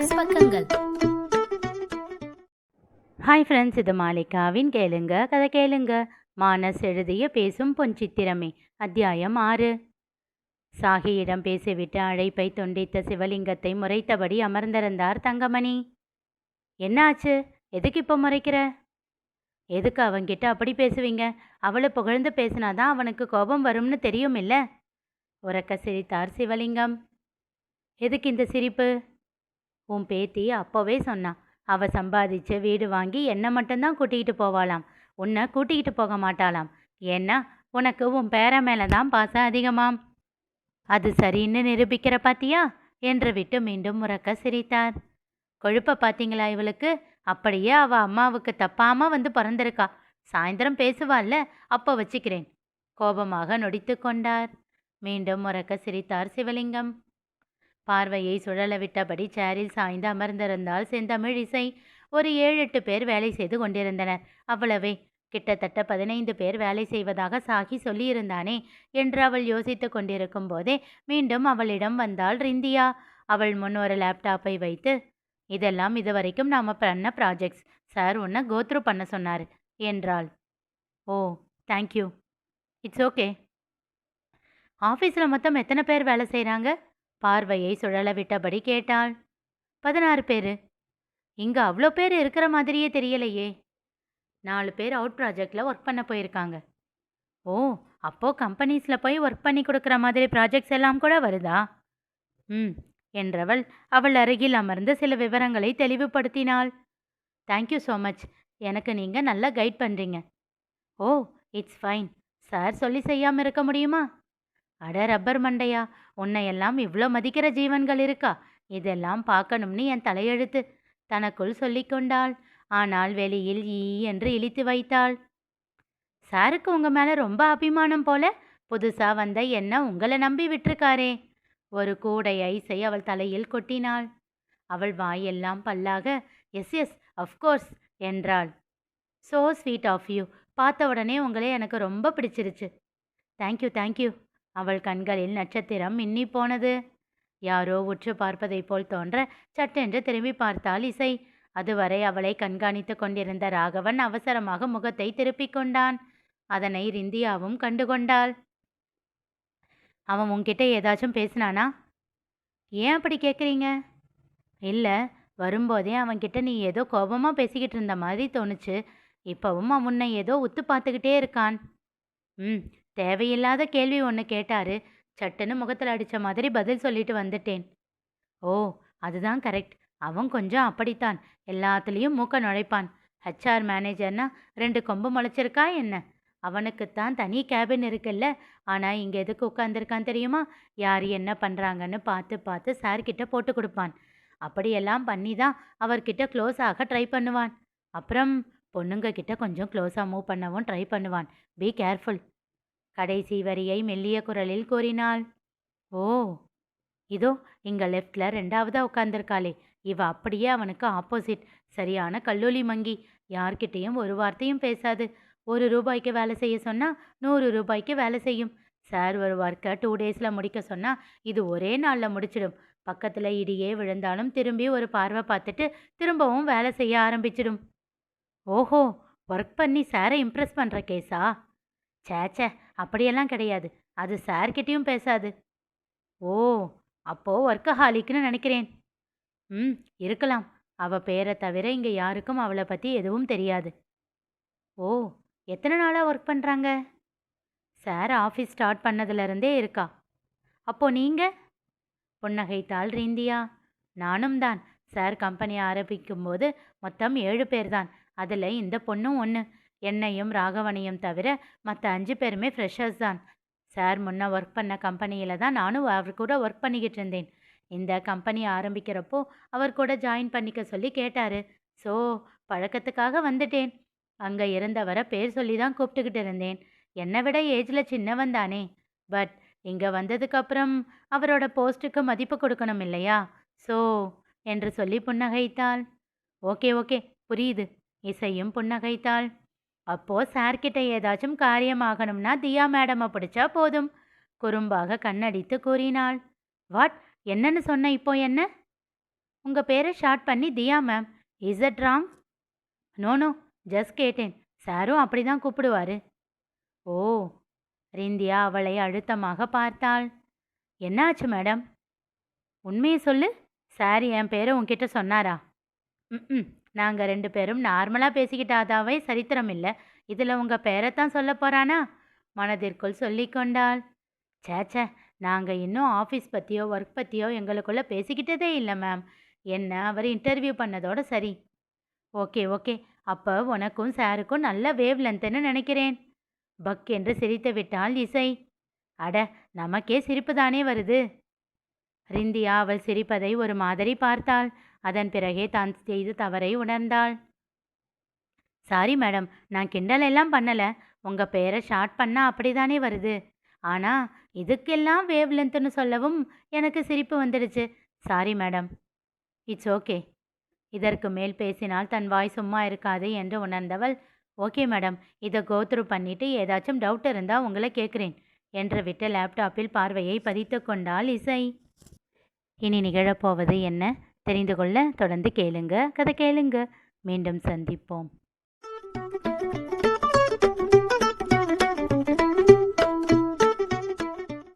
மானஸ் பக்கங்கள். Hi friends, இது மாலிகாவின் கேளுங்க கதை கேளுங்க. மானஸ் எழுதிய பேசும் பொன் சித்திரமே. அத்தியாயம் 6. சாகியிடம் பேசிவிட்டு அழைப்பை துண்டித்த சிவலிங்கத்தை முறைத்தபடி அமர்ந்திருந்தார் தங்கமணி. என்ன ஆச்சு? எதுக்கு இப்போ முறைக்கிற? எதுக்கு அவன்கிட்ட அப்படி பேசுவீங்க? அவளை புகழ்ந்து பேசினாதான் அவனுக்கு கோபம் வரும்னு தெரியும் இல்லை? உறக்க சிரித்தார் சிவலிங்கம். எதுக்கு இந்த சிரிப்பு? உன் பேத்தி அப்போவே சொன்னான். அவ சம்பாதிச்சு வீடு வாங்கி என்னை மட்டும்தான் கூட்டிகிட்டு போவாளாம், உன்னை கூட்டிகிட்டு போக மாட்டாளாம். ஏன்னா உனக்கு உன் பேர மேலே தான் பாசம் அதிகமாம். அது சரின்னு நிரூபிக்கிற பாத்தியா என்று விட்டு மீண்டும் உறக்க சிரித்தார். கொழுப்ப பார்த்தீங்களா இவளுக்கு? அப்படியே அவள் அம்மாவுக்கு தப்பாமல் வந்து பிறந்திருக்கா. சாயந்தரம் பேசுவாள்ல, அப்போ வச்சுக்கிறேன். கோபமாக நொடித்து கொண்டார். மீண்டும் உறக்க சிரித்தார் சிவலிங்கம். பார்வையை சுழல விட்டபடி சேரில் சாய்ந்து அமர்ந்திருந்தால் செந்தமிழ் இசை. ஒரு 7-8 பேர் வேலை செய்து கொண்டிருந்தனர், அவ்வளவே. கிட்டத்தட்ட 15 பேர் வேலை செய்வதாக சாகி சொல்லியிருந்தானே என்று அவள் யோசித்து கொண்டிருக்கும் போதே மீண்டும் அவளிடம் வந்தாள் ரிந்தியா. அவள் முன் ஒரு லேப்டாப்பை வைத்து, இதெல்லாம் இதுவரைக்கும் நாம் பண்ண ப்ராஜெக்ட்ஸ். சார் உன்னை கோத்ரூ பண்ண சொன்னார் என்றாள். ஓ, தேங்க்யூ. It's okay. ஆஃபீஸில் மொத்தம் எத்தனை பேர் வேலை செய்கிறாங்க? பார்வையை சுழல விட்டபடி கேட்டாள். 16 பேர். இங்கே அவ்வளோ பேர் இருக்கிற மாதிரியே தெரியலையே. 4 பேர் அவுட் ப்ராஜெக்டில் ஒர்க் பண்ண போயிருக்காங்க. ஓ, அப்போது கம்பெனிஸில் போய் ஒர்க் பண்ணி கொடுக்குற மாதிரி ப்ராஜெக்ட்ஸ் எல்லாம் கூட வருதா? என்றவள் அவள் அருகில் அமர்ந்து சில விவரங்களை தெளிவுபடுத்தினாள். Thank you so much. எனக்கு நீங்கள் நல்லா கைட் பண்ணுறீங்க. ஓ, இட்ஸ் ஃபைன். சார் சொல்லி செய்யாமல் இருக்க முடியுமா? அட ரப்பர் மண்டையா, உன்னையெல்லாம் இவ்வளோ மதிக்கிற ஜீவன்கள் இருக்கா? இதெல்லாம் பார்க்கணும்னு என் தலையெழுத்து, தனக்குள் சொல்லிக்கொண்டாள். ஆனால் வெளியில் ஈ என்று இழித்து வைத்தாள். சாருக்கு உங்கள் மேலே ரொம்ப அபிமானம் போல. புதுசாக வந்த என்ன உங்களை நம்பி விட்டுருக்காரே. ஒரு கூடை ஐஸை அவள் தலையில் கொட்டினாள். அவள் வாயெல்லாம் பல்லாக எஸ் எஸ் அஃப்கோர்ஸ் என்றாள். So sweet of you. பார்த்த உடனே உங்களே எனக்கு ரொம்ப பிடிச்சிருச்சு. Thank you thank you. அவள் கண்களில் நட்சத்திரம் மின்னி போனது. யாரோ உற்று பார்ப்பதைப் போல் தோன்ற சட்டென்று திரும்பி பார்த்தாள் இசை. அதுவரை அவளை கண்காணித்து கொண்டிருந்த ராகவன் அவசரமாக முகத்தை திருப்பிக் கொண்டான். அதனை ரிந்தியாவும் கண்டுகொண்டாள். அவன் உன்கிட்ட ஏதாச்சும் பேசினானா? ஏன் அப்படி கேட்குறீங்க? இல்லை, வரும்போதே அவன்கிட்ட நீ ஏதோ கோபமாக பேசிக்கிட்டு இருந்த மாதிரி தோணுச்சு. இப்போவும் அவன் உன்னை ஏதோ உத்து பார்த்துக்கிட்டே இருக்கான். தேவையில்லாத கேள்வி ஒன்று கேட்டாரு. சட்டுன்னு முகத்தில் அடித்த மாதிரி பதில் சொல்லிட்டு வந்துட்டேன். ஓ, அதுதான் கரெக்ட். அவன் கொஞ்சம் அப்படித்தான். எல்லாத்துலேயும் மூக்க நுழைப்பான். HR மேனேஜர்னா 2 கொம்பு முளைச்சிருக்கா என்ன? அவனுக்குத்தான் தனி கேபின் இருக்குல்ல. ஆனால் இங்கே எதுக்கு உட்காந்துருக்கான் தெரியுமா? யார் என்ன பண்ணுறாங்கன்னு பார்த்து பார்த்து சார்கிட்ட போட்டு கொடுப்பான். அப்படியெல்லாம் பண்ணி தான் அவர்கிட்ட க்ளோஸ் ஆக ட்ரை பண்ணுவான். அப்புறம் பொண்ணுங்க கிட்ட கொஞ்சம் க்ளோஸாக மூவ் பண்ணவும் ட்ரை பண்ணுவான். Be careful. கடைசி வரியை மெல்லிய குரலில் கூறினாள். ஓ, இதோ இங்கே லெஃப்டில் 2ஆவதாக உட்காந்துருக்காளே, இவ அப்படியே அவனுக்கு ஆப்போசிட். சரியான கல்லூலி மங்கி. யார்கிட்டையும் ஒரு வார்த்தையும் பேசாது. 1 ரூபாய்க்கு வேலை செய்ய சொன்னால் 100 ரூபாய்க்கு வேலை செய்யும். சார் ஒரு ஒர்க்கை 2 டேஸில் முடிக்க சொன்னால் இது ஒரே நாளில் முடிச்சிடும். பக்கத்தில் இடியே விழுந்தாலும் திரும்பி ஒரு பார்வை பார்த்துட்டு திரும்பவும் வேலை செய்ய ஆரம்பிச்சிடும். ஓஹோ, ஒர்க் பண்ணி சாரை இம்ப்ரெஸ் பண்ணுற கேஸா? சேச்சே, அப்படியெல்லாம் கிடையாது. அது சார்கிட்டையும் பேசாது. ஓ, அப்போது ஒர்க்கஹாலிக்னு நினைக்கிறேன். இருக்கலாம். அவள் பேரை தவிர இங்கே யாருக்கும் அவளை பற்றி எதுவும் தெரியாது. ஓ, எத்தனை நாளாக ஒர்க் பண்ணுறாங்க? சார் ஆஃபீஸ் ஸ்டார்ட் பண்ணதுலேருந்தே இருக்கா. அப்போது நீங்கள்? புன்னகைத்தாள் ரிந்தியா. நானும் தான். சார் கம்பெனி ஆரம்பிக்கும்போது மொத்தம் 7 பேர் தான். அதில் இந்த பொண்ணும் ஒன்று. என்னையும் ராகவனையும் தவிர மற்ற 5 பேருமே ஃப்ரெஷர்ஸ் தான். சார் முன்ன ஒர்க் பண்ண கம்பெனியில் தான் நானும் அவர் கூட ஒர்க் பண்ணிக்கிட்டு இருந்தேன். இந்த கம்பெனி ஆரம்பிக்கிறப்போ அவர் கூட ஜாயின் பண்ணிக்க சொல்லி கேட்டார். ஸோ பழக்கத்துக்காக வந்துட்டேன். அங்கே இருந்தவரை பேர் சொல்லி தான் கூப்பிட்டுக்கிட்டு இருந்தேன். என்னை விட ஏஜில் சின்னவன் தானே. பட் இங்கே வந்ததுக்கப்புறம் அவரோட போஸ்ட்டுக்கு மதிப்பு கொடுக்கணும் இல்லையா? ஸோ என்று சொல்லி புன்னகைத்தாள். ஓகே ஓகே, புரியுது. இசையும் புன்னகைத்தாள். அப்போது சார்கிட்ட ஏதாச்சும் காரியமாகணும்னா தியா மேடமை பிடிச்சா போதும். குறும்பாக கண்ணடித்து கூறினாள். வாட், என்னன்னு சொன்ன இப்போ என்ன? உங்கள் பேரை ஷார்ட் பண்ணி தியா ma'am. Is that wrong? No no, just கேட்டேன். சாரும் அப்படி தான் கூப்பிடுவாரு. ஓ. ரிந்தியா அவளை அழுத்தமாக பார்த்தாள். என்ன ஆச்சு மேடம்? உண்மையை சொல்லு. சார் என் பேரை உன்கிட்ட சொன்னாரா? ம். நாங்கள் 2 பேரும் நார்மலாக பேசிக்கிட்டாதாவே சரித்திரம் இல்லை. இதில் உங்கள் பேரைத்தான் சொல்ல போகிறானா? மனதிற்குள் சொல்லிக்கொண்டாள். சேச்சே, நாங்கள் இன்னும் ஆஃபீஸ் பற்றியோ ஒர்க் பற்றியோ எங்களுக்குள்ளே பேசிக்கிட்டதே இல்லை மேம். என்ன அவர் இன்டர்வியூ பண்ணதோட சரி. ஓகே ஓகே, அப்போ உனக்கும் சாருக்கும் நல்ல வேவ் லென்த்துன்னு நினைக்கிறேன். பக் என்று சிரித்து விட்டாள் இசை. அட, நமக்கே சிரிப்பு தானே வருது. ரிந்தியா அவள் சிரிப்பதை ஒரு மாதிரி பார்த்தாள். அதன் பிறகே தான் செய்த தவறை உணர்ந்தாள். சாரி மேடம், நான் கிண்டல் எல்லாம் பண்ணலை. உங்கள் பேரை ஷார்ட் பண்ணால் அப்படி தானே வருது. ஆனால் இதுக்கெல்லாம் வேவ் லென்த்துன்னு சொல்லவும் எனக்கு சிரிப்பு வந்துடுச்சு. Sorry madam. It's okay. இதற்கு மேல் பேசினால் தன் வாய் சும்மா இருக்காது என்று உணர்ந்தவள், ஓகே மேடம், இதை கோத்ரூ பண்ணிட்டு ஏதாச்சும் டவுட் இருந்தால் உங்களை கேட்குறேன் என்று விட்டு லேப்டாப்பில் பார்வையை பதித்து கொண்டாள் இசை. இனி நிகழப்போவது என்ன தெரிந்து கொள்ள தொடர்ந்து கேளுங்க. கதை கேளுங்க. மீண்டும் சந்திப்போம்.